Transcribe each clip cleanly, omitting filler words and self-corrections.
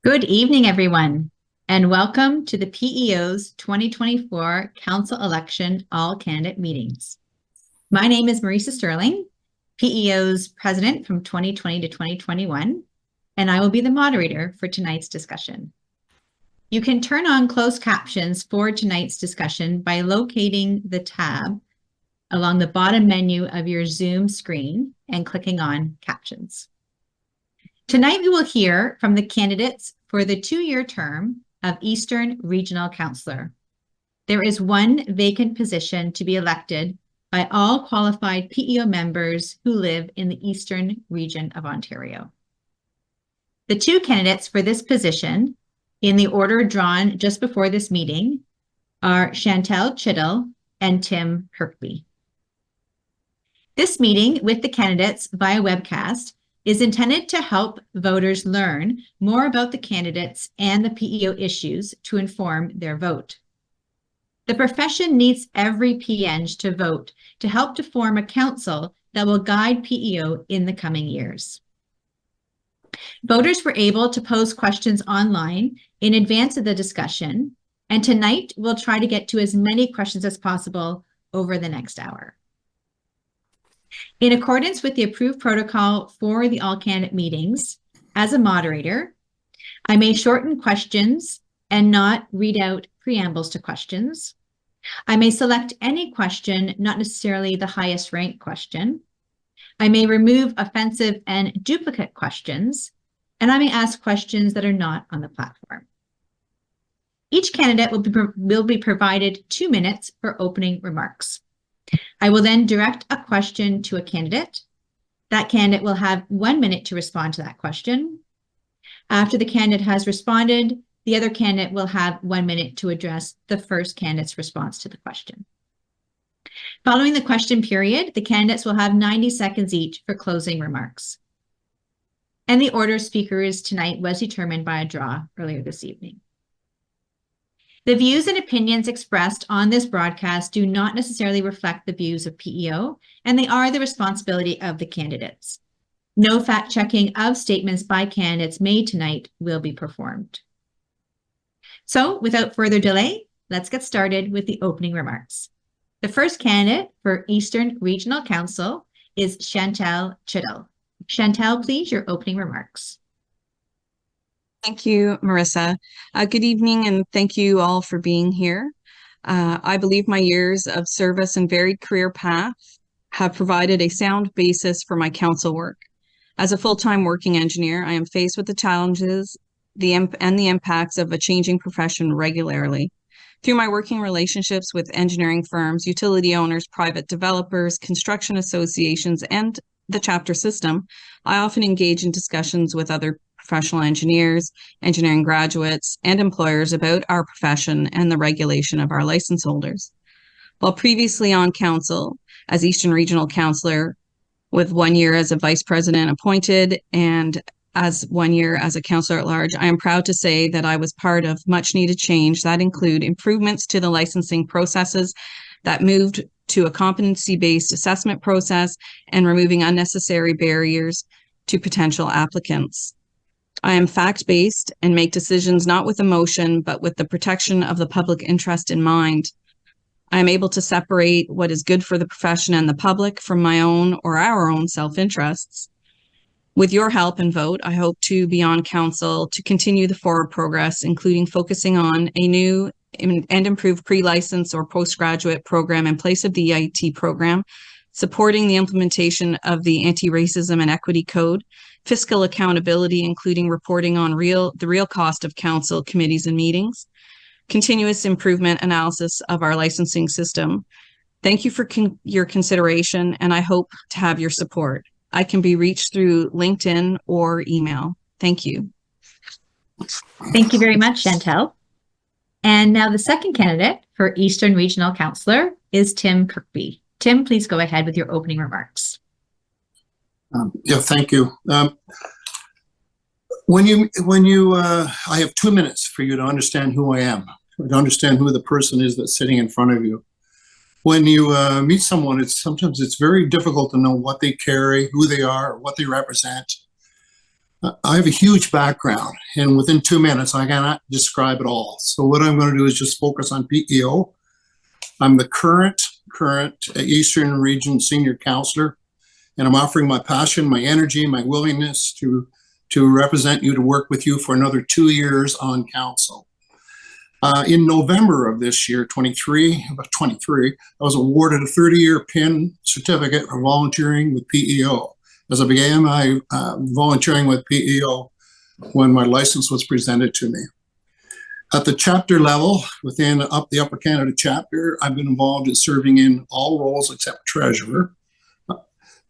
Good evening, everyone, and welcome to the PEO's 2024 Council Election All-Candidate Meetings. My name is Marisa Sterling, PEO's president from 2020 to 2021, and I will be the moderator for tonight's discussion. You can turn on closed captions for tonight's discussion by locating the tab along the bottom menu of your Zoom screen and clicking on Captions. Tonight, we will hear from the candidates for the two-year term of Eastern Regional Councillor. There is one vacant position to be elected by all qualified PEO members who live in the Eastern region of Ontario. The two candidates for this position, in the order drawn just before this meeting, are Chantal Chiddle and Tim Kirkby. This meeting with the candidates via webcast is intended to help voters learn more about the candidates and the PEO issues to inform their vote. The profession needs every PN to vote to help to form a council that will guide PEO in the coming years. Voters were able to pose questions online in advance of the discussion, and tonight we'll try to get to as many questions as possible over the next hour. In accordance with the approved protocol for the all-candidate meetings, as a moderator, I may shorten questions and not read out preambles to questions. I may select any question, not necessarily the highest ranked question. I may remove offensive and duplicate questions, and I may ask questions that are not on the platform. Each candidate will be provided 2 minutes for opening remarks. I will then direct a question to a candidate. That candidate will have 1 minute to respond to that question. After the candidate has responded, the other candidate will have 1 minute to address the first candidate's response to the question. Following the question period, the candidates will have 90 seconds each for closing remarks. And the order of speakers tonight was determined by a draw earlier this evening. The views and opinions expressed on this broadcast do not necessarily reflect the views of PEO, and they are the responsibility of the candidates. No fact-checking of statements by candidates made tonight will be performed. So, without further delay, let's get started with the opening remarks. The first candidate for Eastern Regional Council is Chantal Chiddle. Chantal, please, your opening remarks. Thank you, Marissa. Good evening, and thank you all for being here. I believe my years of service and varied career path have provided a sound basis for my council work. As a full-time working engineer, I am faced with the challenges and the impacts of a changing profession regularly. Through my working relationships with engineering firms, utility owners, private developers, construction associations, and the chapter system, I often engage in discussions with other professional engineers, engineering graduates, and employers about our profession and the regulation of our license holders. While previously on council as Eastern Regional Councillor, with 1 year as a vice president appointed and as 1 year as a councillor at large, I am proud to say that I was part of much needed change that include improvements to the licensing processes that moved to a competency-based assessment process and removing unnecessary barriers to potential applicants. I am fact-based and make decisions not with emotion, but with the protection of the public interest in mind. I am able to separate what is good for the profession and the public from my own or our own self-interests. With your help and vote, I hope to be on council to continue the forward progress, including focusing on a new and improved pre-license or postgraduate program in place of the EIT program, supporting the implementation of the Anti-Racism and Equity Code, fiscal accountability, including reporting on the real cost of council committees and meetings, continuous improvement analysis of our licensing system. Thank you for your consideration, and I hope to have your support. I can be reached through LinkedIn or email. Thank you. Thank you very much, Chantal. And now the second candidate for Eastern Regional Councillor is Tim Kirkby. Tim, please go ahead with your opening remarks. Thank you. I have 2 minutes for you to understand who I am, to understand who the person is that's sitting in front of you. When you meet someone, sometimes it's very difficult to know what they carry, who they are, what they represent. I have a huge background, and within 2 minutes, I cannot describe it all. So what I'm going to do is just focus on PEO. I'm the current Eastern Region Senior Councillor, and I'm offering my passion, my energy, my willingness to represent you, to work with you for another 2 years on council. In November of this year, 23, I was awarded a 30-year PIN certificate for volunteering with PEO. As I began my volunteering with PEO when my license was presented to me. At the chapter level, within the Upper Canada chapter, I've been involved in serving in all roles except treasurer.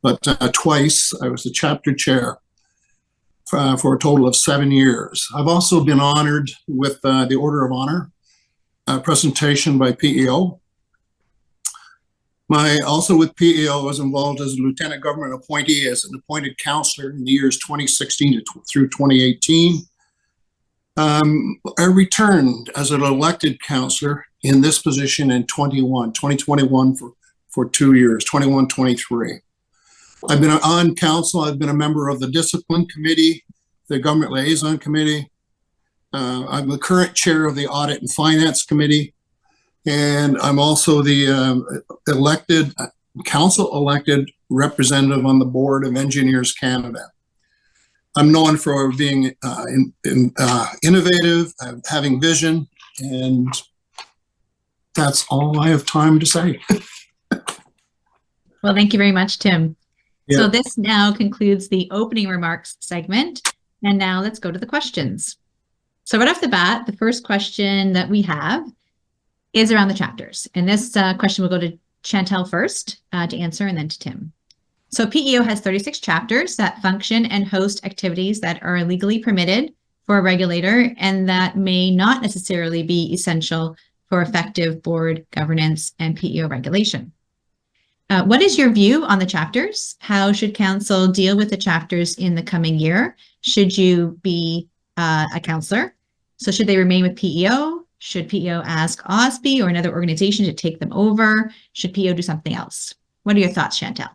But twice I was the chapter chair for a total of 7 years. I've also been honored with the Order of Honor presentation by PEO. Also with PEO, I was involved as a lieutenant government appointee, as an appointed councillor in the years 2016 through 2018. I returned as an elected councillor in this position in 2021 for 2 years, 21-23. I've been on council. I've been a member of the Discipline Committee, the Government Liaison Committee. I'm the current chair of the Audit and Finance Committee. And I'm also the council-elected representative on the Board of Engineers Canada. I'm known for being innovative, having vision, and that's all I have time to say. Well, thank you very much, Tim. Yeah. So this now concludes the opening remarks segment. And now let's go to the questions. So right off the bat, the first question that we have is around the chapters. And this question will go to Chantal first to answer, and then to Tim. So PEO has 36 chapters that function and host activities that are legally permitted for a regulator and that may not necessarily be essential for effective board governance and PEO regulation. What is your view on the chapters? How should council deal with the chapters in the coming year? Should you be a councillor? So should they remain with PEO? Should PEO ask OSB or another organization to take them over? Should PEO do something else? What are your thoughts, Chantal?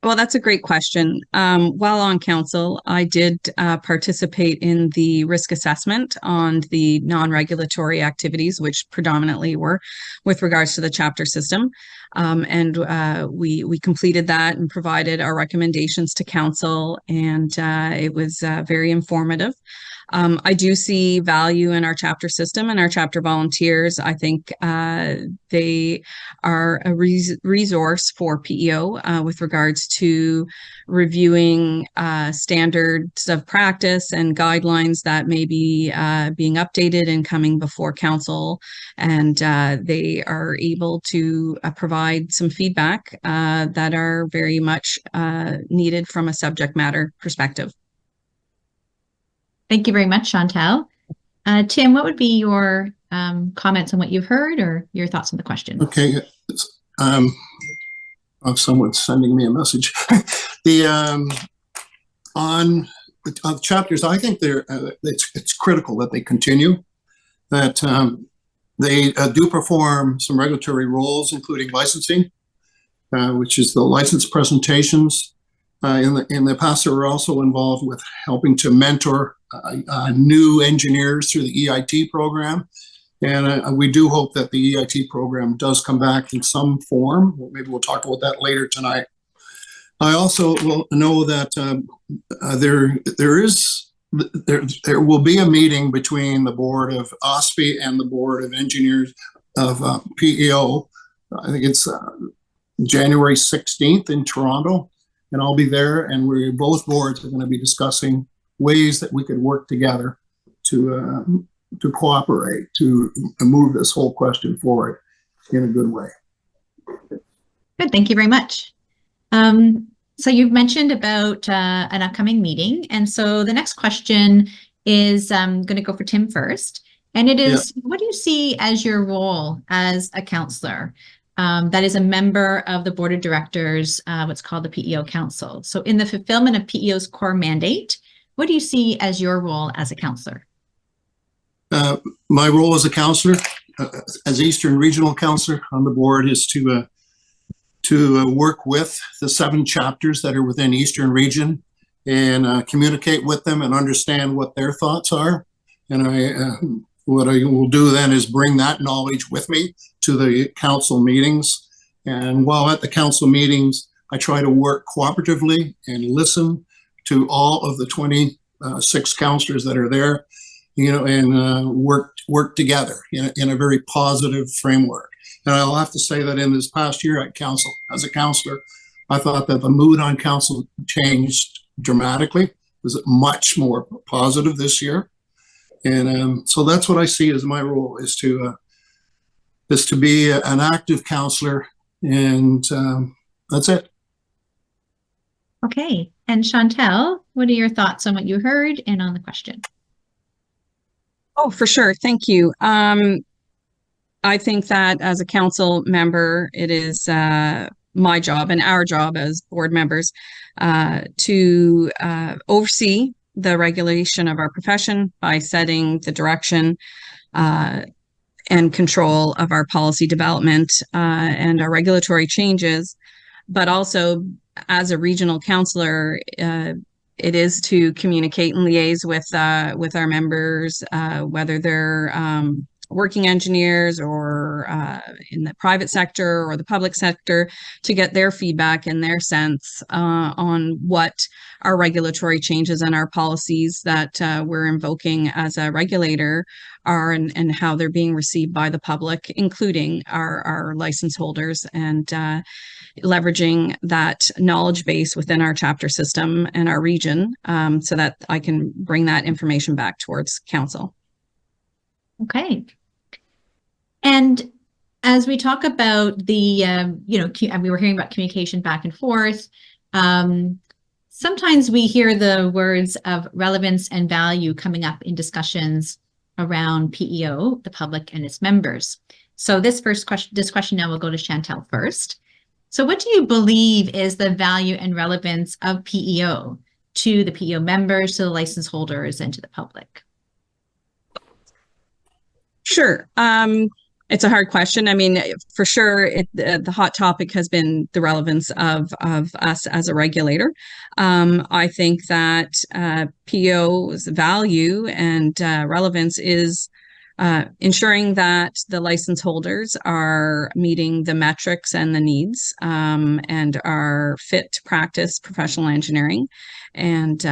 Well, that's a great question. While on council, I did participate in the risk assessment on the non-regulatory activities, which predominantly were with regards to the chapter system. And we completed that and provided our recommendations to council, and it was very informative. I do see value in our chapter system and our chapter volunteers. I think they are a resource for PEO with regards to reviewing standards of practice and guidelines that may be being updated and coming before council. And they are able to provide some feedback that are very much needed from a subject matter perspective. Thank you very much, Chantal. Tim, what would be your comments on what you've heard or your thoughts on the question? Okay. Someone's sending me a message. On the chapters, I think it's critical that they continue, that they do perform some regulatory roles, including licensing, which is the license presentations. In the past, they were also involved with helping to mentor new engineers through the EIT program. And we do hope that the EIT program does come back in some form. Maybe we'll talk about that later tonight. I also will know that there will be a meeting between the board of OSPI and the board of engineers of PEO. I think it's January 16th in Toronto, and I'll be there. And both boards are going to be discussing ways that we could work together to cooperate, to move this whole question forward in a good way. Good, thank you very much. So you've mentioned about an upcoming meeting. And so the next question is going to go for Tim first. And it is, What do you see as your role as a councillor that is a member of the board of directors, what's called the PEO Council? So in the fulfillment of PEO's core mandate, what do you see as your role as a councillor? My role as a councillor, as Eastern Regional Councillor on the board, is to work with the 7 chapters that are within Eastern Region and communicate with them and understand what their thoughts are. And what I will do then is bring that knowledge with me to the council meetings. And while at the council meetings, I try to work cooperatively and listen to all of the 26 councillors that are there, and work together in a very positive framework. And I'll have to say that in this past year at council, as a councillor, I thought that the mood on council changed dramatically. It was much more positive this year. And so that's what I see as my role, is to be an active councillor, and that's it. Okay. And Chantel, what are your thoughts on what you heard and on the question? Oh, for sure. Thank you. I think that as a council member, it is my job and our job as board members to oversee the regulation of our profession by setting the direction and control of our policy development and our regulatory changes. But also, as a regional councillor, it is to communicate and liaise with our members, whether they're working engineers or in the private sector or the public sector, to get their feedback and their sense on what our regulatory changes and our policies that we're invoking as a regulator are, and how they're being received by the public, including our license holders, and leveraging that knowledge base within our chapter system and our region, so that I can bring that information back towards council. Okay. And as we talk about the, we were hearing about communication back and forth. Sometimes we hear the words of relevance and value coming up in discussions around PEO, the public and its members. So this question now will go to Chantel first. So what do you believe is the value and relevance of PEO to the PEO members, to the license holders, and to the public? Sure. It's a hard question. I mean, for sure, the hot topic has been the relevance of us as a regulator. I think that PEO's value and relevance is ensuring that the license holders are meeting the metrics and the needs, and are fit to practice professional engineering, and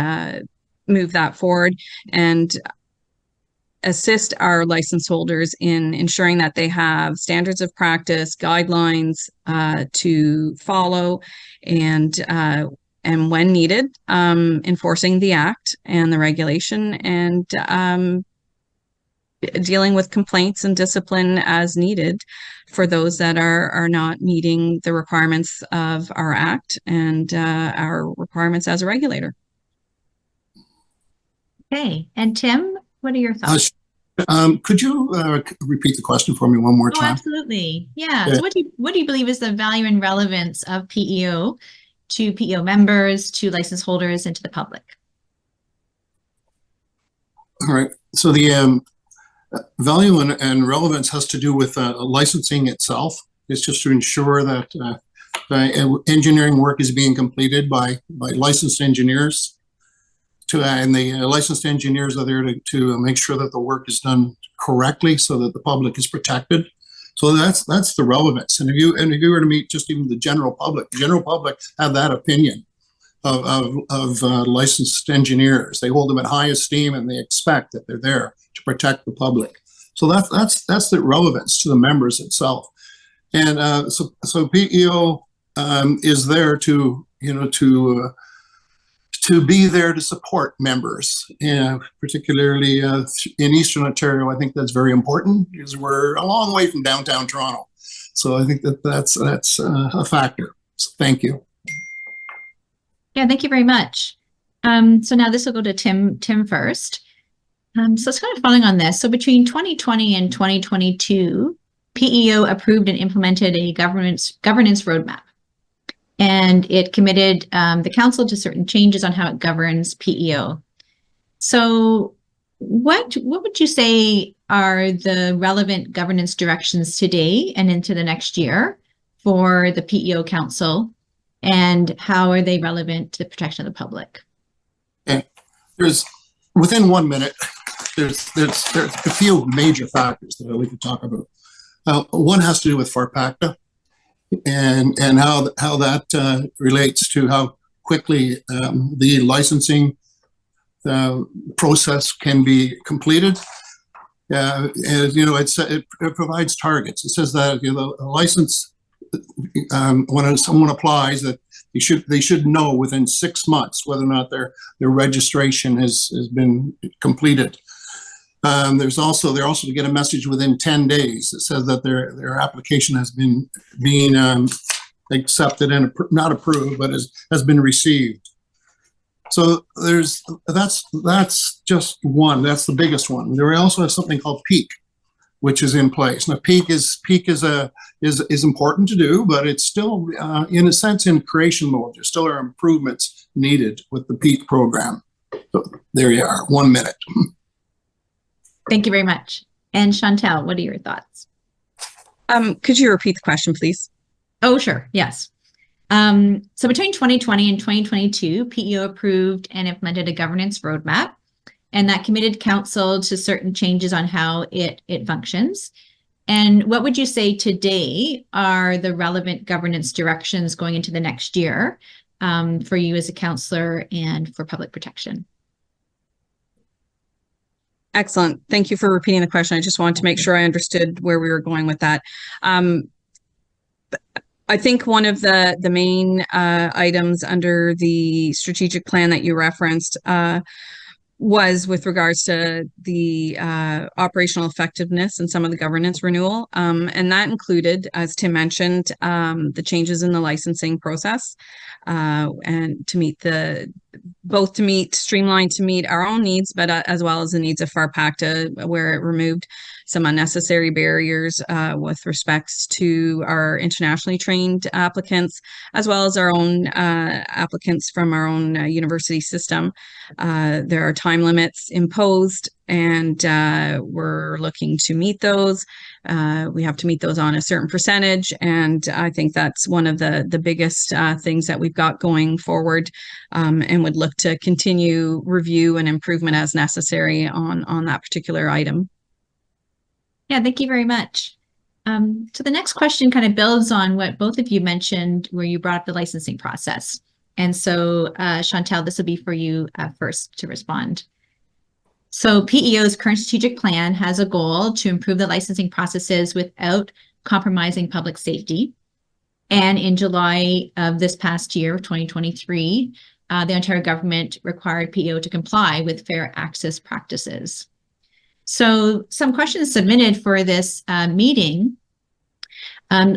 move that forward, and assist our license holders in ensuring that they have standards of practice, guidelines to follow, and when needed, enforcing the act and the regulation, and dealing with complaints and discipline as needed for those that are not meeting the requirements of our act and our requirements as a regulator. Okay. And Tim, what are your thoughts? Could you repeat the question for me one more time? Oh, absolutely. Yeah. So what do you believe is the value and relevance of PEO to PEO members, to license holders, and to the public? All right. So the value and relevance has to do with licensing itself. It's just to ensure that engineering work is being completed by licensed engineers. And the licensed engineers are there to make sure that the work is done correctly, so that the public is protected. So that's the relevance. And if you were to meet just even the general public have that opinion of licensed engineers. They hold them in high esteem, and they expect that they're there to protect the public. So that's the relevance to the members itself. And so PEO is there to be there to support members, particularly in Eastern Ontario. I think that's very important, because we're a long way from downtown Toronto. So I think that's a factor. So thank you. Yeah, thank you very much. So now this will go to Tim first. So it's kind of following on this. So between 2020 and 2022, PEO approved and implemented a governance roadmap. And it committed the council to certain changes on how it governs PEO. So what would you say are the relevant governance directions today and into the next year for the PEO Council, and how are they relevant to the protection of the public? there's within 1 minute, there's a few major factors that we could talk about. One has to do with FARPACTA and how that relates to how quickly the licensing process can be completed. As you know, it provides targets. It says that a license, when someone applies, that they should know within 6 months whether or not their registration has been completed. They're also to get a message within 10 days that says that their application has been accepted and not approved, but has been received. So that's just one. That's the biggest one. There also has something called PEAK, which is in place. Now, PEAK is important to do, but it's still, in a sense, in creation mode. There still are improvements needed with the PEAK program. So there you are, 1 minute. Thank you very much. And Chantal, what are your thoughts? Could you repeat the question, please? Oh, sure. Yes. So between 2020 and 2022, PEO approved and implemented a governance roadmap, and that committed council to certain changes on how it functions. And what would you say today are the relevant governance directions going into the next year for you as a councillor and for public protection? Excellent. Thank you for repeating the question. I just wanted to make sure I understood where we were going with that. I think one of the main items under the strategic plan that you referenced was with regards to the operational effectiveness and some of the governance renewal. And that included, as Tim mentioned, the changes in the licensing process and to meet streamlined to meet our own needs, but as well as the needs of FARPACTA, where it removed some unnecessary barriers with respects to our internationally trained applicants, as well as our own applicants from our own university system. There are time limits imposed, and we're looking to meet those. We have to meet those on a certain percentage, and I think that's one of the biggest things that we've got going forward, and would look to continue review and improvement as necessary on that particular item. Yeah, thank you very much. So the next question kind of builds on what both of you mentioned, where you brought up the licensing process. And so, Chantal, this will be for you first to respond. So PEO's current strategic plan has a goal to improve the licensing processes without compromising public safety. And in July of this past year, 2023, the Ontario government required PEO to comply with fair access practices. So some questions submitted for this meeting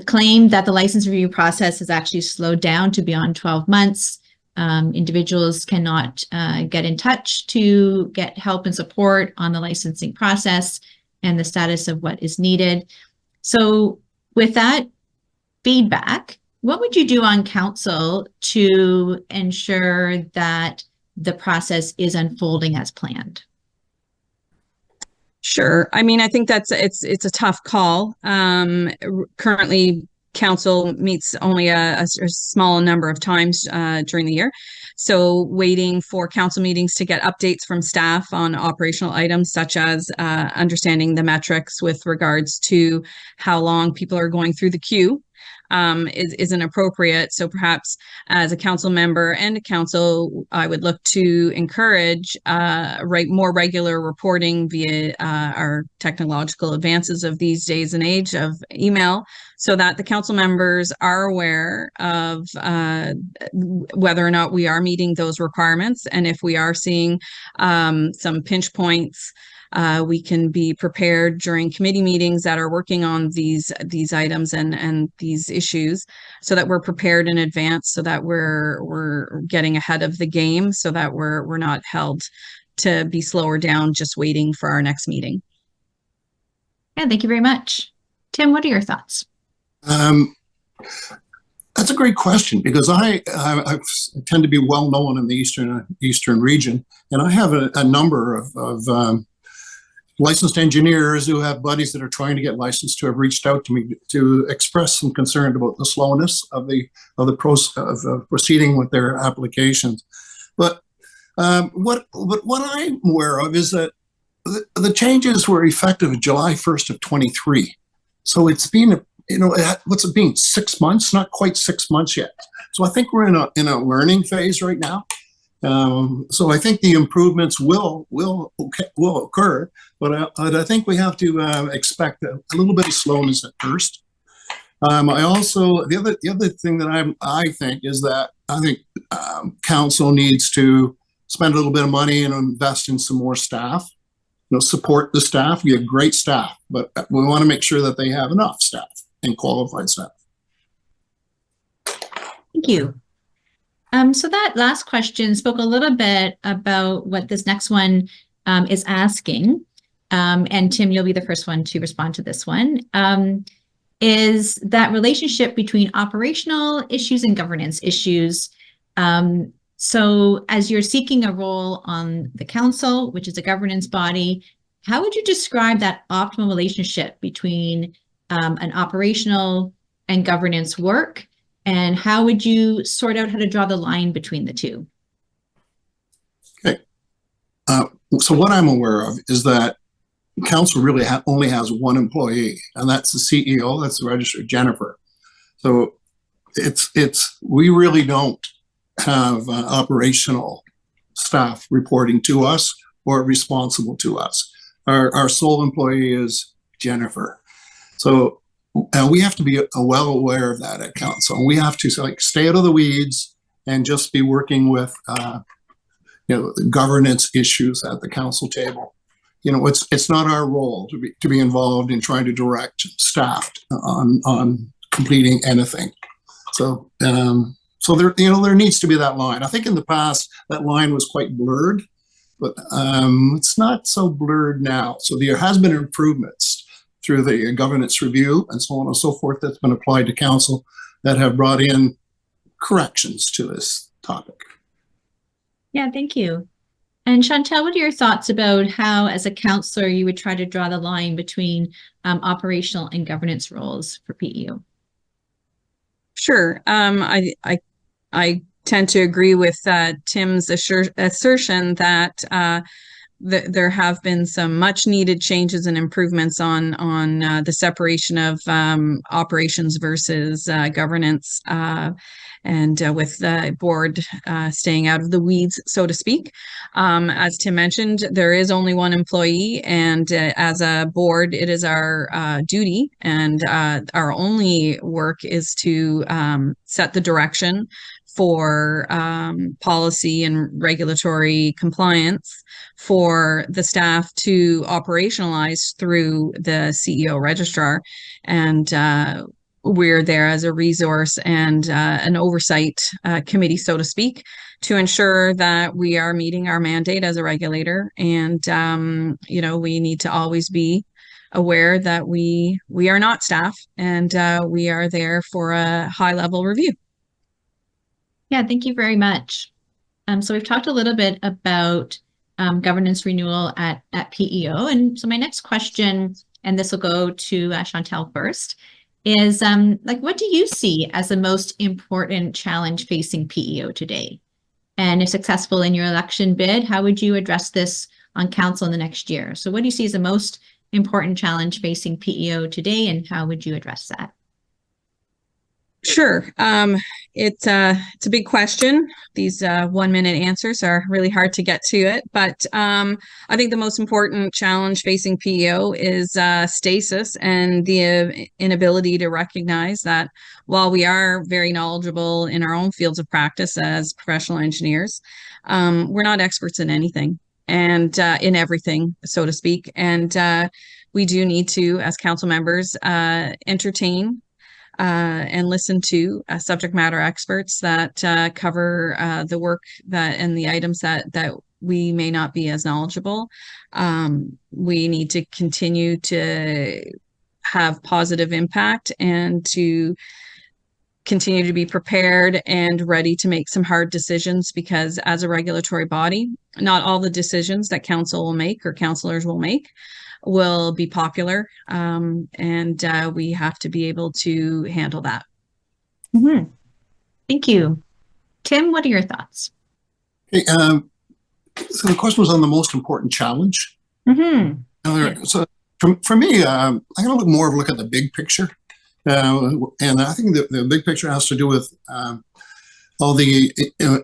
claim that the license review process has actually slowed down to beyond 12 months. Individuals cannot get in touch to get help and support on the licensing process and the status of what is needed. So with that feedback, what would you do on council to ensure that the process is unfolding as planned? Sure. I mean, I think it's a tough call. Currently, council meets only a small number of times during the year. So waiting for council meetings to get updates from staff on operational items, such as understanding the metrics with regards to how long people are going through the queue, isn't appropriate. So perhaps as a council member and a council, I would look to encourage more regular reporting via our technological advances of these days and age of email, so that the council members are aware of whether or not we are meeting those requirements. And if we are seeing some pinch points, we can be prepared during committee meetings that are working on these items and these issues, so that we're prepared in advance, so that we're getting ahead of the game, so that we're not held to be slower down just waiting for our next meeting. Yeah, thank you very much. Tim, what are your thoughts? That's a great question, because I tend to be well known in the eastern region, and I have a number of licensed engineers who have buddies that are trying to get licensed, who have reached out to me to express some concern about the slowness of the process of proceeding with their applications. But What I'm aware of is that the changes were effective July 1st of 23. So it's been, what's it been, 6 months? Not quite 6 months yet. So I think we're in a learning phase right now. So I think the improvements will occur, but I think we have to expect a little bit of slowness at first. I also the other thing that I think is that I think council needs to spend a little bit of money and invest in some more staff. Support the staff. We have great staff, but we want to make sure that they have enough staff and qualified staff. Thank you. So that last question spoke a little bit about what this next one is asking. And Tim, you'll be the first one to respond to this one. Is that relationship between operational issues and governance issues. So as you're seeking a role on the council, which is a governance body, how would you describe that optimal relationship between an operational and governance work? And how would you sort out how to draw the line between the two? Okay. So what I'm aware of is that council really only has one employee, and that's the CEO. That's the registered Jennifer. So we really don't have operational staff reporting to us or responsible to us. Our sole employee is Jennifer. So we have to be well aware of that at council. We have to stay out of the weeds and just be working with governance issues at the council table. It's not our role to be involved in trying to direct staff on completing anything. So there needs to be that line. I think in the past that line was quite blurred, but it's not so blurred now. So there has been improvements through the governance review and so on and so forth that's been applied to council that have brought in corrections to this topic. Yeah, thank you. And Chantel, what are your thoughts about how, as a councillor, you would try to draw the line between operational and governance roles for PEO? Sure. I tend to agree with Tim's assertion that there have been some much needed changes and improvements on the separation of operations versus governance, and with the board staying out of the weeds, so to speak. As Tim mentioned, there is only one employee, and as a board, it is our duty, and our only work is to set the direction for policy and regulatory compliance for the staff to operationalize through the CEO registrar. And we're there as a resource and an oversight committee, so to speak, to ensure that we are meeting our mandate as a regulator. And, we need to always be aware that we are not staff, and we are there for a high-level review. Yeah, thank you very much. So we've talked a little bit about governance renewal at PEO. And so my next question, and this will go to Chantel first, is what do you see as the most important challenge facing PEO today? And if successful in your election bid, how would you address this on council in the next year? So what do you see as the most important challenge facing PEO today, and how would you address that? Sure. It's a big question. These 1-minute answers are really hard to get to it, but I think the most important challenge facing PEO is stasis and the inability to recognize that while we are very knowledgeable in our own fields of practice as professional engineers, we're not experts in anything and in everything, so to speak. And we do need to, as council members, entertain and listen to subject matter experts that cover the work and the items that we may not be as knowledgeable. We need to continue to have positive impact and to continue to be prepared and ready to make some hard decisions, because as a regulatory body, not all the decisions that council will make or councillors will make will be popular, and we have to be able to handle that. Mm-hmm. Thank you. Tim, what are your thoughts? Hey, So the question was on the most important challenge. Mm-hmm. So for me, I'm going to look at the big picture. And I think the big picture has to do with all the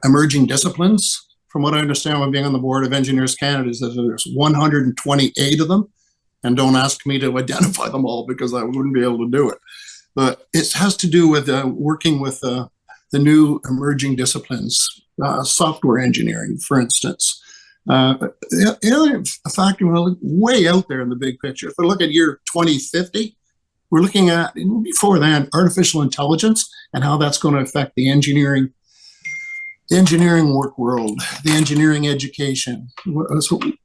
emerging disciplines. From what I understand when being on the board of Engineers Canada is that there's 128 of them. And don't ask me to identify them all because I wouldn't be able to do it. But it has to do with working with the new emerging disciplines, software engineering, for instance. The other factor, way out there in the big picture, if we look at year 2050, we're looking at, before then, artificial intelligence and how that's going to affect the engineering work world, the engineering education.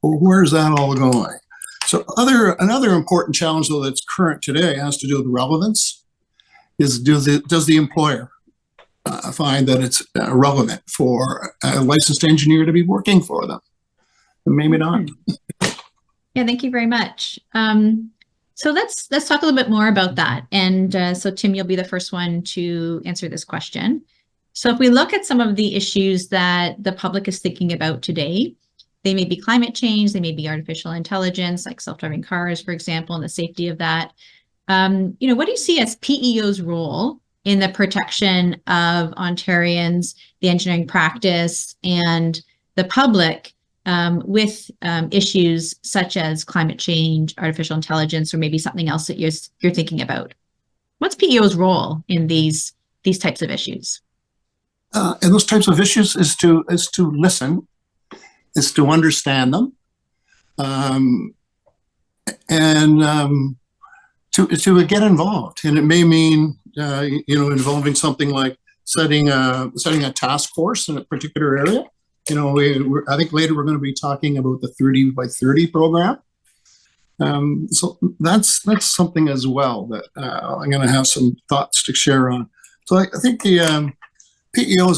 Where's that all going? So another important challenge, though, that's current today has to do with relevance. Does the employer find that it's relevant for a licensed engineer to be working for them? Maybe not. Yeah, thank you very much. So let's talk a little bit more about that. And so Tim, you'll be the first one to answer this question. So if we look at some of the issues that the public is thinking about today, they may be climate change, they may be artificial intelligence, like self-driving cars, for example, and the safety of that. What do you see as PEO's role in the protection of Ontarians, the engineering practice, and the public with issues such as climate change, artificial intelligence, or maybe something else that you're thinking about? What's PEO's role in these types of issues? And those types of issues is to listen, is to understand them, and to get involved. And it may mean involving something like setting a task force in a particular area. I think later we're going to be talking about the 30 by 30 program. So that's something as well that I'm going to have some thoughts to share on. So I think the PEO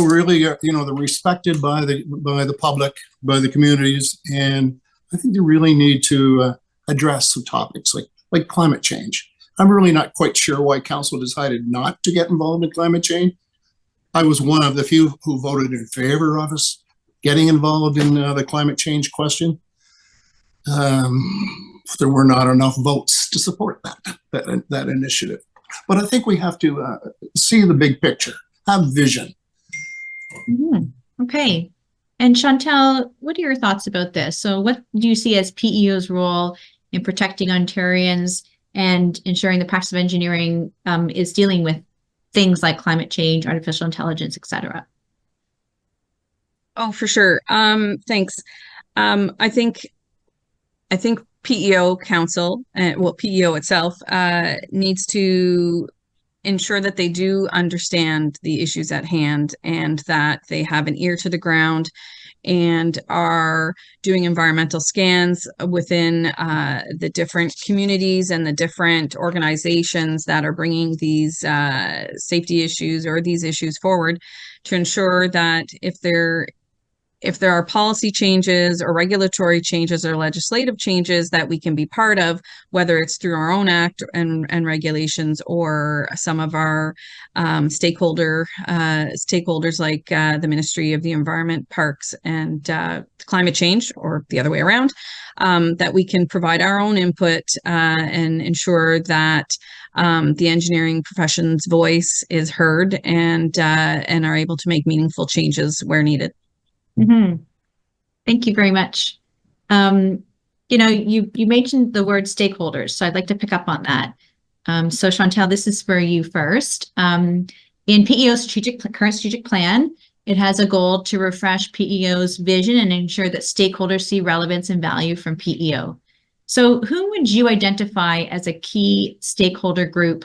really, they're respected by the public, by the communities, and I think they really need to address some topics like climate change. I'm really not quite sure why council decided not to get involved in climate change. I was one of the few who voted in favor of us getting involved in the climate change question. There were not enough votes to support that initiative. But I think we have to see the big picture, have vision. Mm-hmm. Okay. And Chantal, what are your thoughts about this? So what do you see as PEO's role in protecting Ontarians and ensuring the practice of engineering is dealing with things like climate change, artificial intelligence, et cetera? Oh, for sure. Thanks. I think PEO Council, PEO itself, needs to ensure that they do understand the issues at hand and that they have an ear to the ground and are doing environmental scans within the different communities and the different organizations that are bringing these safety issues or these issues forward to ensure that if there are policy changes or regulatory changes or legislative changes that we can be part of, whether it's through our own act and regulations or some of our stakeholders like the Ministry of the Environment, Parks and Climate Change, or the other way around, that we can provide our own input and ensure that the engineering profession's voice is heard and are able to make meaningful changes where needed. Mm-hmm. Thank you very much. You mentioned the word stakeholders, so I'd like to pick up on that. So Chantal, this is for you first. In PEO's current strategic plan, it has a goal to refresh PEO's vision and ensure that stakeholders see relevance and value from PEO. So who would you identify as a key stakeholder group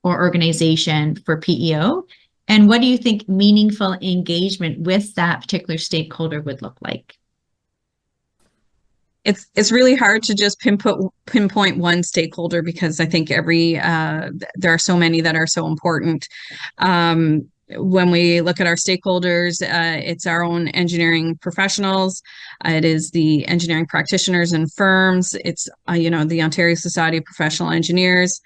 or organization for PEO? And what do you think meaningful engagement with that particular stakeholder would look like? It's really hard to just pinpoint one stakeholder because I think there are so many that are so important. When we look at our stakeholders, it's our own engineering professionals. It is the engineering practitioners and firms. It's the Ontario Society of Professional Engineers,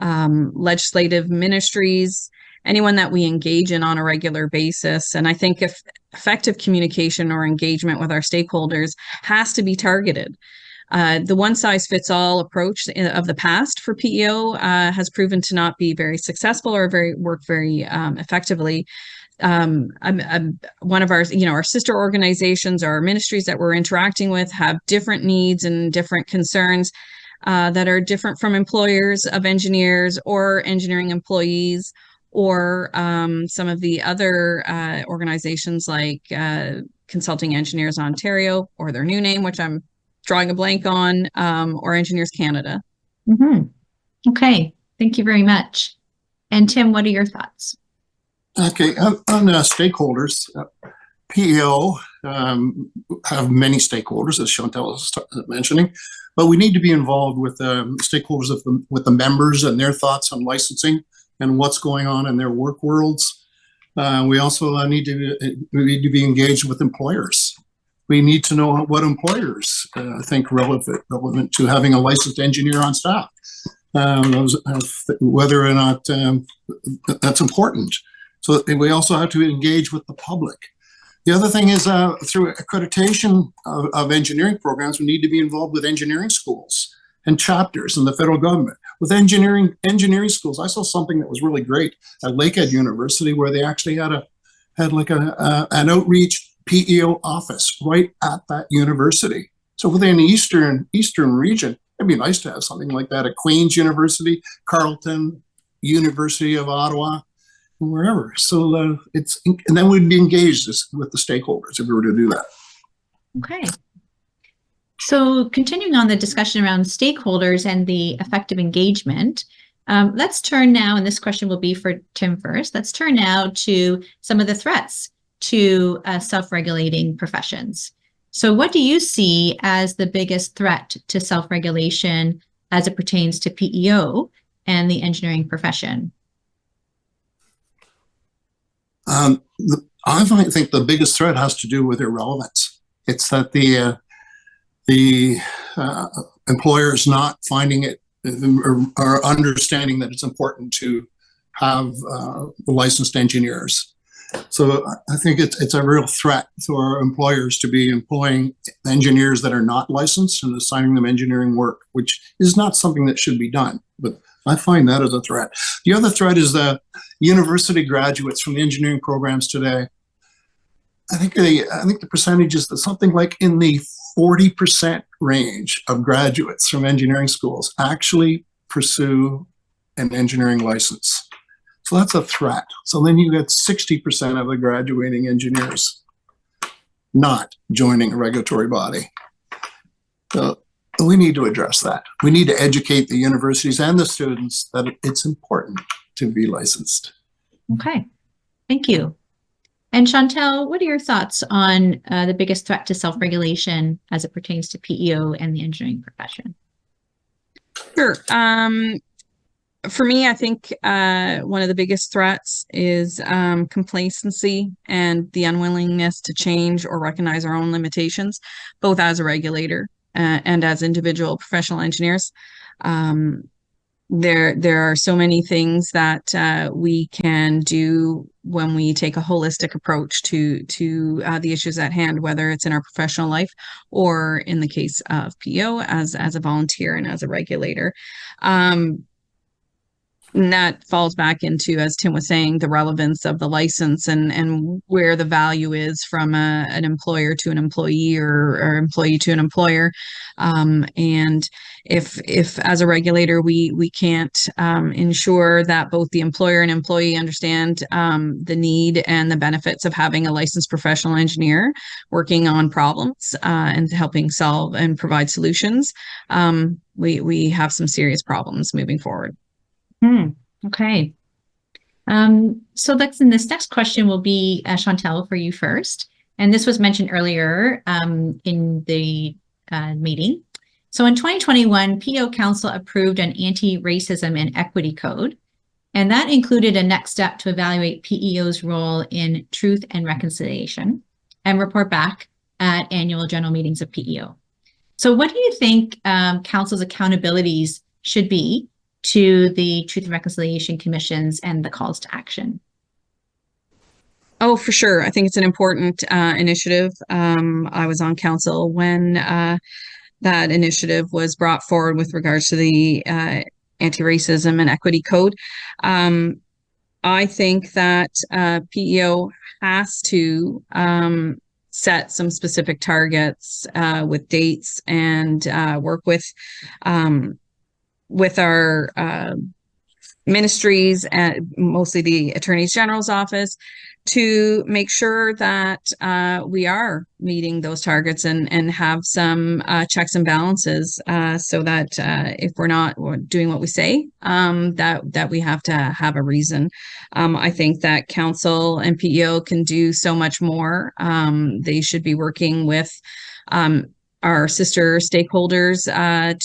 legislative ministries, anyone that we engage in on a regular basis. And I think if effective communication or engagement with our stakeholders has to be targeted. The one-size-fits-all approach of the past for PEO has proven to not be very successful or work very effectively. One of our, our sister organizations, our ministries that we're interacting with have different needs and different concerns that are different from employers of engineers or engineering employees, or some of the other organizations like Consulting Engineers Ontario, or their new name, which I'm drawing a blank on, or Engineers Canada. Okay, thank you very much. And Tim, what are your thoughts? Okay, on stakeholders, PEO have many stakeholders, as Chantal was mentioning, but we need to be involved with stakeholders with the members and their thoughts on licensing and what's going on in their work worlds. We also need to be engaged with employers. We need to know what employers think relevant to having a licensed engineer on staff, whether or not that's important. So we also have to engage with the public. The other thing is through accreditation of engineering programs, we need to be involved with engineering schools and chapters in the federal government. With engineering schools, I saw something that was really great at Lakehead University, where they actually had an outreach PEO office right at that university. So within the eastern region, it'd be nice to have something like that at Queen's University, Carleton, University of Ottawa, wherever. So and then we'd be engaged with the stakeholders if we were to do that. Okay. So continuing on the discussion around stakeholders and the effective engagement, let's turn now, and this question will be for Tim first, let's turn now to some of the threats to self-regulating professions. So what do you see as the biggest threat to self-regulation as it pertains to PEO and the engineering profession? I think the biggest threat has to do with irrelevance. It's that the employer is not finding it or understanding that it's important to have licensed engineers. So I think it's a real threat to our employers to be employing engineers that are not licensed and assigning them engineering work, which is not something that should be done. But I find that as a threat. The other threat is the university graduates from the engineering programs today. I think the percentage is something like in the 40% range of graduates from engineering schools actually pursue an engineering license. So that's a threat. So then you get 60% of the graduating engineers not joining a regulatory body. So we need to address that. We need to educate the universities and the students that it's important to be licensed. Okay, thank you. And Chantal, what are your thoughts on the biggest threat to self-regulation as it pertains to PEO and the engineering profession? Sure. For me, I think one of the biggest threats is complacency and the unwillingness to change or recognize our own limitations, both as a regulator and as individual professional engineers. There are so many things that we can do when we take a holistic approach to the issues at hand, whether it's in our professional life or in the case of PEO as a volunteer and as a regulator. And that falls back into, as Tim was saying, the relevance of the license and where the value is from an employer to an employee or employee to an employer. And if as a regulator, we can't ensure that both the employer and employee understand the need and the benefits of having a licensed professional engineer working on problems and helping solve and provide solutions, we have some serious problems moving forward. Okay. So this next question will be Chantal for you first. And this was mentioned earlier in the meeting. So in 2021, PEO Council approved an anti-racism and equity code. And that included a next step to evaluate PEO's role in truth and reconciliation and report back at annual general meetings of PEO. So what do you think Council's accountabilities should be to the Truth and Reconciliation Commissions and the calls to action? Oh, for sure. I think it's an important initiative. I was on council when that initiative was brought forward with regards to the anti-racism and equity code. I think that PEO has to set some specific targets with dates and work with our ministries, mostly the Attorney General's office, to make sure that we are meeting those targets and have some checks and balances so that if we're not doing what we say, that we have to have a reason. I think that council and PEO can do so much more. They should be working with our sister stakeholders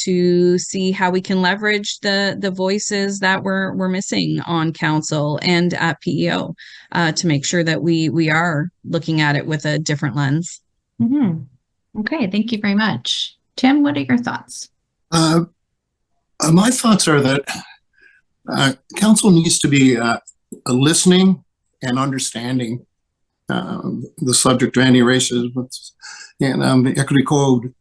to see how we can leverage the voices that we're missing on council and at PEO to make sure that we are looking at it with a different lens. Okay, thank you very much. Tim, what are your thoughts? My thoughts are that council needs to be listening and understanding the subject of anti-racism and the equity code,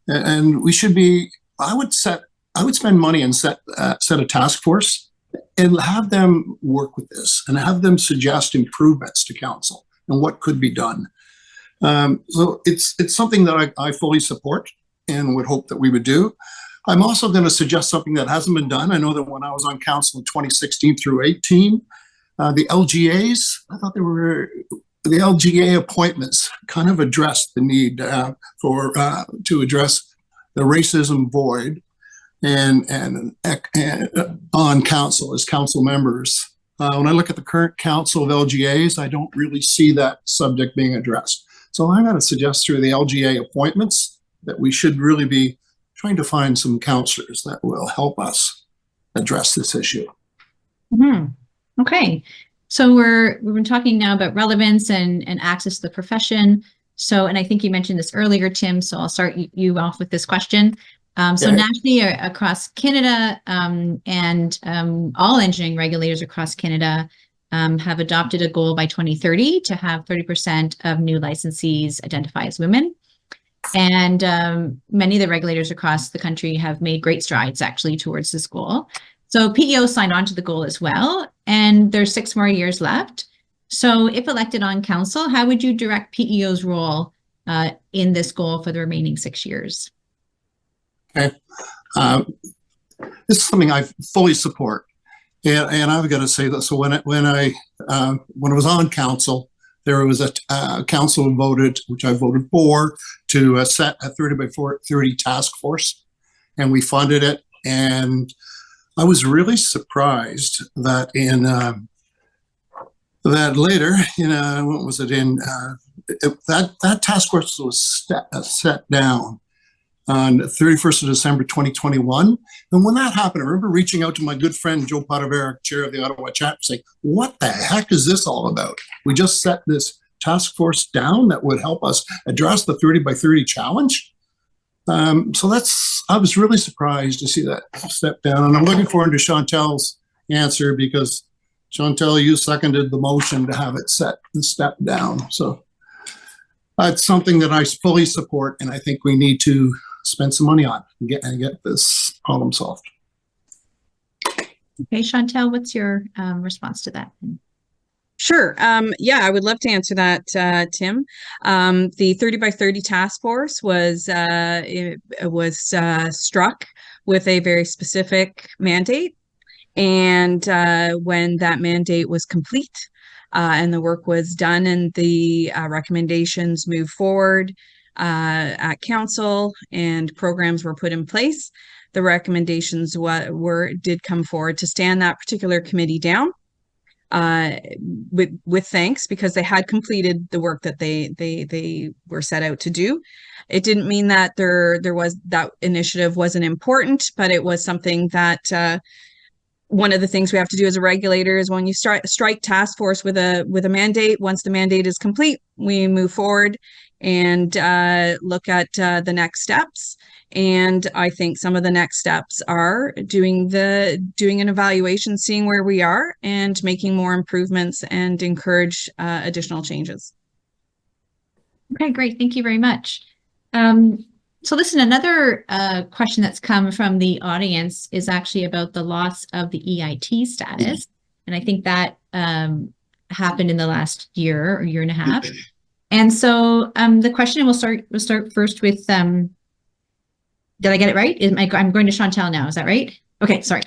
and we should be. I would spend money and set a task force and have them work with this and have them suggest improvements to council and what could be done. So it's something that I fully support and would hope that we would do. I'm also going to suggest something that hasn't been done. I know that when I was on council in 2016 through 18, the LGAs, I thought the LGA appointments kind of addressed the need to address the racism void and on council as council members. When I look at the current council of LGAs, I don't really see that subject being addressed. So I'm going to suggest through the LGA appointments that we should really be trying to find some counselors that will help us address this issue. Okay. So we've been talking now about relevance and access to the profession. So, and I think you mentioned this earlier, Tim, so I'll start you off with this question. So nationally across Canada and all engineering regulators across Canada have adopted a goal by 2030 to have 30% of new licensees identify as women. And many of the regulators across the country have made great strides actually towards this goal. So PEO signed on to the goal as well, and there's 6 more years left. So if elected on council, how would you direct PEO's role in this goal for the remaining 6 years? Okay. This is something I fully support. And I've got to say that, so when I was on council, there was a council voted, which I voted for, to set a 30 by 30 task force, and we funded it. And I was really surprised that that later, what was it that task force was set down on 31st of December 2021. And when that happened, I remember reaching out to my good friend Joe Potavera, chair of the Ottawa chapter, saying, "What the heck is this all about? We just set this task force down that would help us address the 30 by 30 challenge." So I was really surprised to see that step down. And I'm looking forward to Chantel's answer, because Chantel, you seconded the motion to have it set and step down. So that's something that I fully support, and I think we need to spend some money on and get this problem solved. Okay, Chantel, what's your response to that? Sure. Yeah, I would love to answer that, Tim. The 30 by 30 task force was struck with a very specific mandate. And when that mandate was complete and the work was done and the recommendations moved forward at council and programs were put in place, the recommendations did come forward to stand that particular committee down. With thanks, because they had completed the work that they were set out to do. It didn't mean that there was that initiative wasn't important, but it was something that one of the things we have to do as a regulator is when you strike task force with a mandate, once the mandate is complete, we move forward and look at the next steps. And I think some of the next steps are doing an evaluation, seeing where we are, and making more improvements and encourage additional changes. Okay, great. Thank you very much. So listen, another question that's come from the audience is actually about the loss of the EIT status. And I think that happened in the last year or year and a half. And so the question, we'll start first with, did I get it right? I'm going to Chantel now. Is that right? Okay, sorry.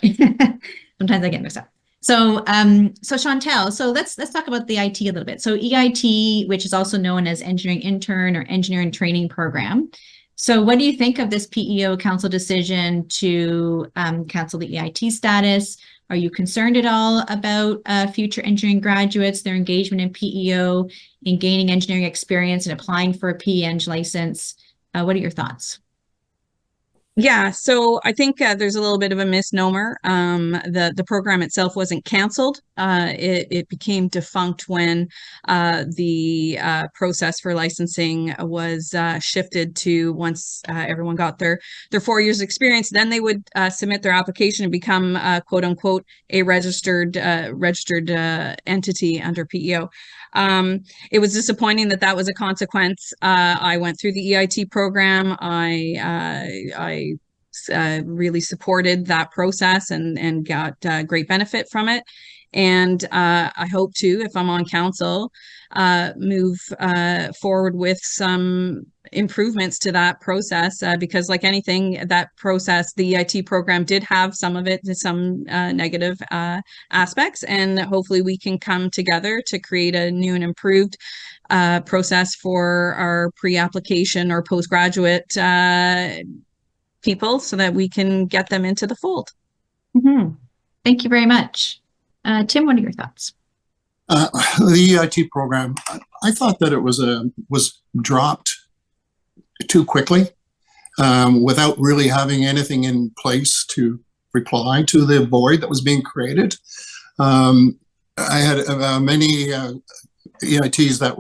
Sometimes I get mixed up. So, Chantel, so let's talk about the IT a little bit. So EIT, which is also known as Engineering Intern or Engineering Training Program. So what do you think of this PEO Council decision to cancel the EIT status? Are you concerned at all about future engineering graduates, their engagement in PEO, in gaining engineering experience and applying for a PEng license? What are your thoughts? Yeah, so I think there's a little bit of a misnomer. The program itself wasn't canceled. It became defunct when the process for licensing was shifted to, once everyone got their 4 years experience, then they would submit their application and become quote unquote a registered entity under PEO. It was disappointing that was a consequence. I went through the EIT program. I really supported that process and got great benefit from it. And I hope to, if I'm on council, move forward with some improvements to that process, because like anything, that process, the EIT program did have some negative aspects, and hopefully we can come together to create a new and improved process for our pre-application or postgraduate people so that we can get them into the fold. Mm-hmm. Thank you very much. Tim, what are your thoughts? The EIT program, I thought that it was dropped too quickly without really having anything in place to reply to the void that was being created. I had many EITs that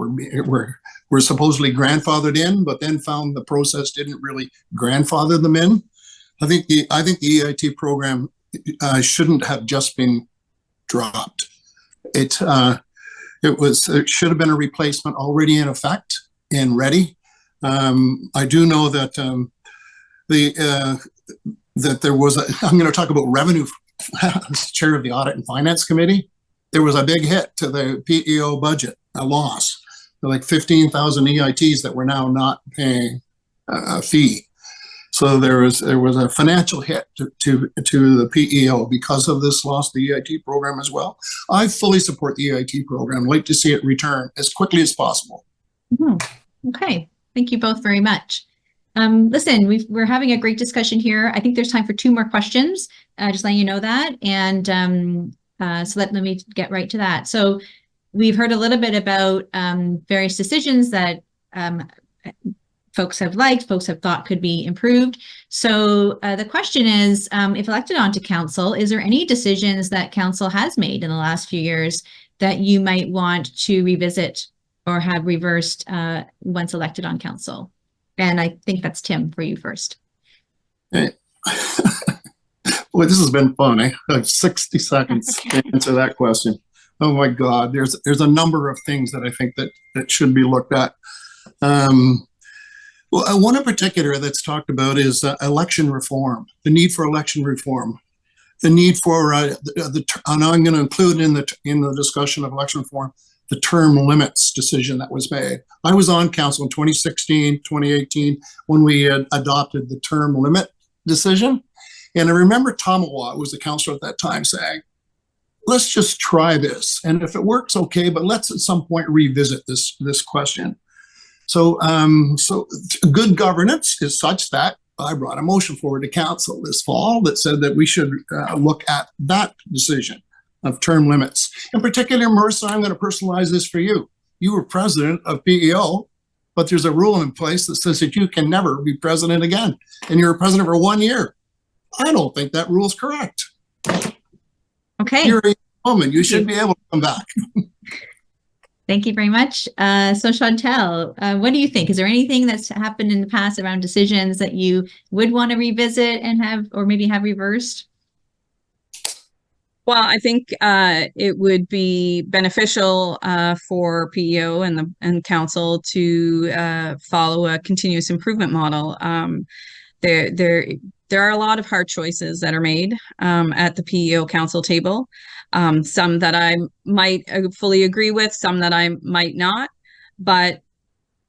were supposedly grandfathered in, but then found the process didn't really grandfather them in. I think the EIT program shouldn't have just been dropped. It should have been a replacement already in effect and ready. I do know that that there was I'm going to talk about revenue. As chair of the Audit and Finance Committee, there was a big hit to the PEO budget, a loss, like 15,000 EITs that were now not paying a fee. So there was a financial hit to the PEO because of this loss of the EIT program as well. I fully support the EIT program. I'd like to see it return as quickly as possible. Mm-hmm. Okay, thank you both very much. Listen, we're having a great discussion here. I think there's time for 2 more questions, just letting you know that. And so let me get right to that. So we've heard a little bit about various decisions that folks have liked, folks have thought could be improved. So the question is, if elected onto council, is there any decisions that council has made in the last few years that you might want to revisit or have reversed once elected on council? And I think that's Tim for you first. Hey. Boy, this has been fun. I have 60 seconds to answer that question. Oh my God, there's a number of things that I think that should be looked at. Well, one in particular that's talked about is election reform, the need for election reform, the need for and I'm going to include in the discussion of election reform the term limits decision that was made. I was on council in 2016, 2018 when we had adopted the term limit decision, and I remember Tamawa, who was the councillor at that time, saying, "Let's just try this, and if it works, okay, but let's at some point revisit this question." So good governance is such that I brought a motion forward to council this fall that said that we should look at that decision of term limits. In particular, Marissa, I'm going to personalize this for you. You were president of PEO, but there's a rule in place that says that you can never be president again, and you're a president for 1 year. I don't think that rule is correct. Okay. You're a woman. You should be able to come back. Thank you very much. So Chantal, what do you think? Is there anything that's happened in the past around decisions that you would want to revisit and have, or maybe have reversed? Well, I think it would be beneficial for PEO and council to follow a continuous improvement model. There, there, there are a lot of hard choices that are made at the PEO council table. Some that I might fully agree with, some that I might not. But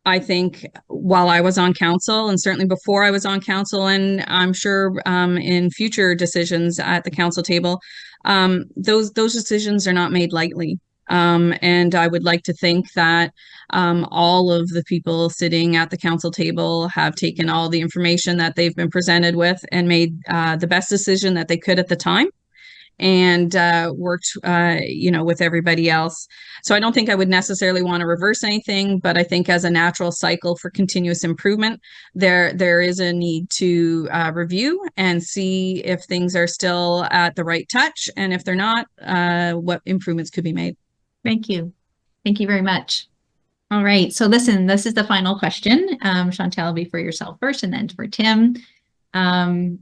I think while I was on council, and certainly before I was on council, and I'm sure in future decisions at the council table, those decisions are not made lightly. And I would like to think that all of the people sitting at the council table have taken all the information that they've been presented with and made the best decision that they could at the time, and worked, with everybody else. So I don't think I would necessarily want to reverse anything, but I think as a natural cycle for continuous improvement, there is a need to review and see if things are still at the right touch, and if they're not, what improvements could be made. Thank you. Thank you very much. All right. So listen, this is the final question. Chantal, will be for yourself first and then for Tim.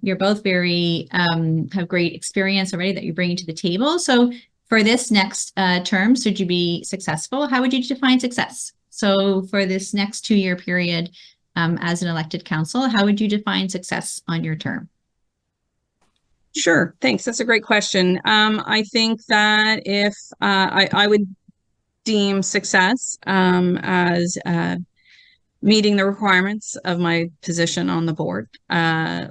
You're both very have great experience already that you're bringing to the table. So for this next term, should you be successful, how would you define success? So for this next 2-year period as an elected council, how would you define success on your term? Sure. Thanks. That's a great question. I think that if I would deem success as meeting the requirements of my position on the board,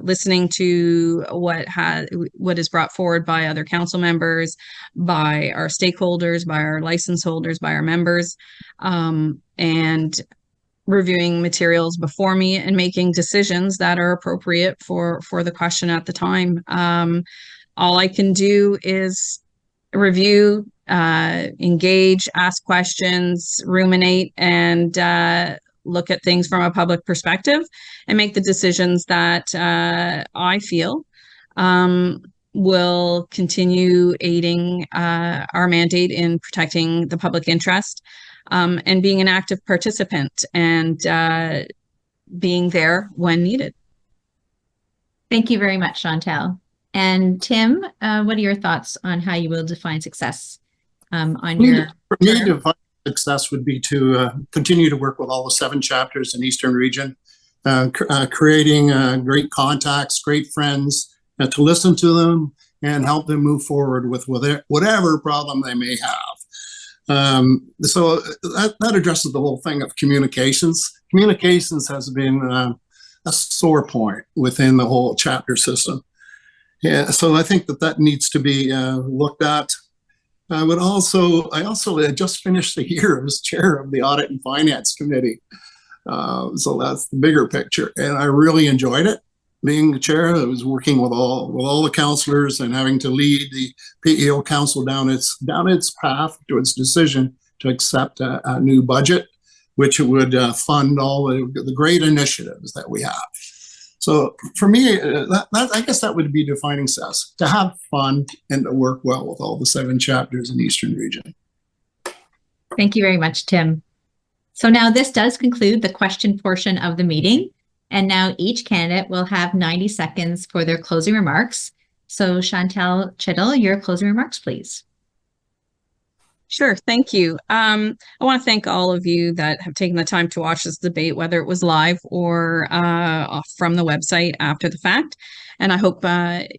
listening to what is brought forward by other council members, by our stakeholders, by our license holders, by our members, and reviewing materials before me and making decisions that are appropriate for the question at the time. All I can do is review, engage, ask questions, ruminate, and look at things from a public perspective and make the decisions that I feel will continue aiding our mandate in protecting the public interest, and being an active participant and being there when needed. Thank you very much, Chantal. And Tim, what are your thoughts on how you will define success on your For me, to define success would be to continue to work with all the 7 chapters in Eastern Region, creating great contacts, great friends, to listen to them and help them move forward with whatever problem they may have. So that addresses the whole thing of communications. Communications has been a sore point within the whole chapter system. Yeah, so I think that needs to be looked at. I also had just finished the year as chair of the Audit and Finance Committee. So that's the bigger picture. And I really enjoyed it. Being the chair, I was working with all the councillors and having to lead the PEO council down its path to its decision to accept a new budget, which would fund all the great initiatives that we have. So for me, I guess that would be defining success, to have fun and to work well with all the 7 chapters in Eastern Region. Thank you very much, Tim. So now this does conclude the question portion of the meeting. And now each candidate will have 90 seconds for their closing remarks. So Chantal Chittle, your closing remarks, please. Sure. Thank you. I want to thank all of you that have taken the time to watch this debate, whether it was live or from the website after the fact. And I hope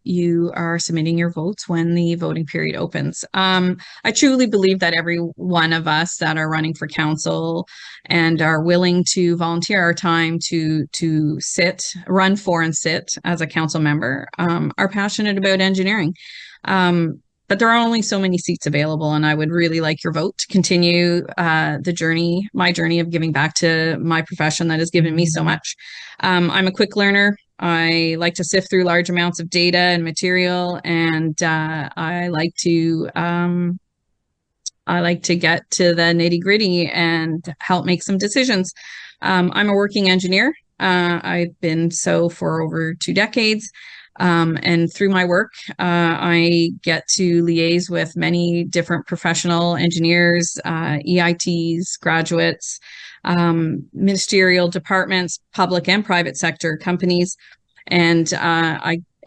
you are submitting your votes when the voting period opens. I truly believe that every one of us that are running for council and are willing to volunteer our time to run for and sit as a council member, are passionate about engineering. But there are only so many seats available, and I would really like your vote to continue my journey of giving back to my profession that has given me so much. I'm a quick learner. I like to sift through large amounts of data and material, and I like to get to the nitty-gritty and help make some decisions. I'm a working engineer. I've been so for over 2 decades. And through my work, I get to liaise with many different professional engineers, EITs, graduates, ministerial departments, public and private sector companies. And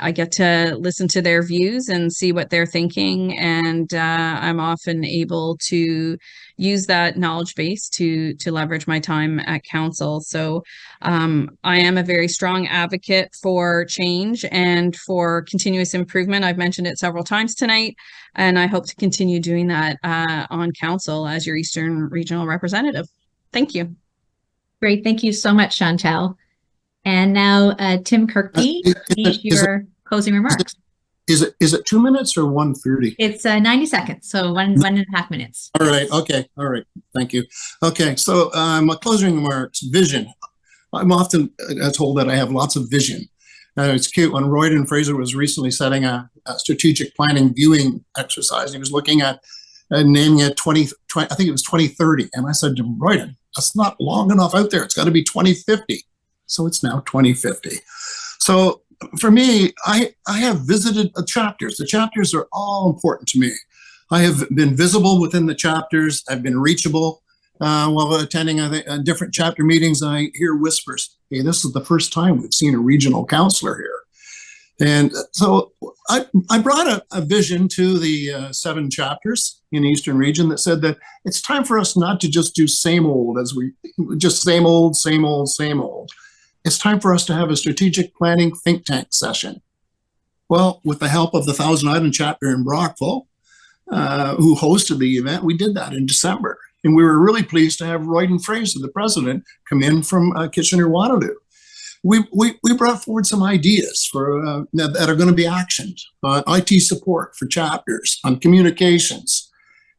I get to listen to their views and see what they're thinking. And I'm often able to use that knowledge base to leverage my time at council. So I am a very strong advocate for change and for continuous improvement. I've mentioned it several times tonight, and I hope to continue doing that on council as your Eastern Regional Representative. Thank you. Great. Thank you so much, Chantel. And now, Tim Kirkby, please your closing remarks. Is it 2 minutes or 1:30? It's 90 seconds, so 1.5 minutes. All right. Okay. All right. Thank you. Okay. So my closing remarks, vision. I'm often told that I have lots of vision. It's cute when Royden Fraser was recently setting a strategic planning viewing exercise. He was looking at naming it 20, I think it was 2030. And I said to Royden, that's not long enough out there. It's got to be 2050. So it's now 2050. So for me, I have visited the chapters. The chapters are all important to me. I have been visible within the chapters. I've been reachable. While attending different chapter meetings, I hear whispers, hey, this is the first time we've seen a regional councillor here. And so I brought a vision to the 7 chapters in the Eastern region that said that it's time for us not to just do same old same old, same old, same old. It's time for us to have a strategic planning think tank session. Well, with the help of the Thousand Island chapter in Brockville, who hosted the event, we did that in December. And we were really pleased to have Royden Fraser, the president, come in from Kitchener-Waterloo. We brought forward some ideas for that are going to be actioned on IT support for chapters, on communications.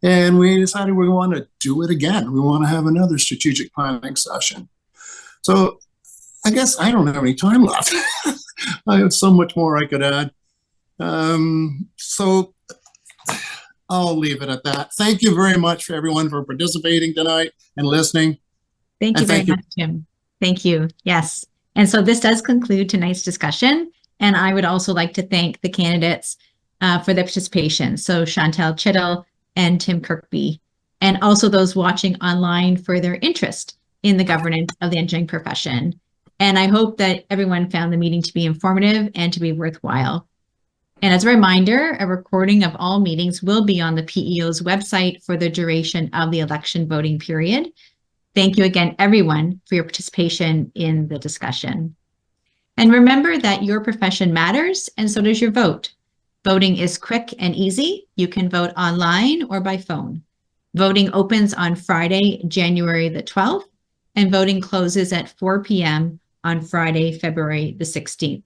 And we decided we want to do it again. We want to have another strategic planning session. So I guess I don't have any time left. I have so much more I could add. So I'll leave it at that. Thank you very much for everyone for participating tonight and listening. Thank you very much, Tim. Thank you. Yes. And so this does conclude tonight's discussion. And I would also like to thank the candidates for their participation. So Chantel Chittle and Tim Kirkby, and also those watching online for their interest in the governance of the engineering profession. And I hope that everyone found the meeting to be informative and to be worthwhile. And as a reminder, a recording of all meetings will be on the PEO's website for the duration of the election voting period. Thank you again, everyone, for your participation in the discussion. And remember that your profession matters, and so does your vote. Voting is quick and easy. You can vote online or by phone. Voting opens on Friday, January the 12th, and voting closes at 4 p.m. on Friday, February the 16th.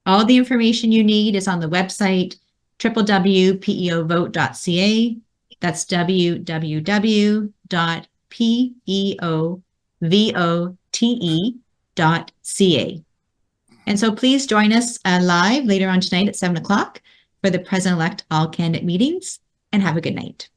All the information you need is on the website, www.peovote.ca. That's www.peovote.ca. And so please join us live later on tonight at 7 o'clock for the President-elect all candidate meetings, and have a good night.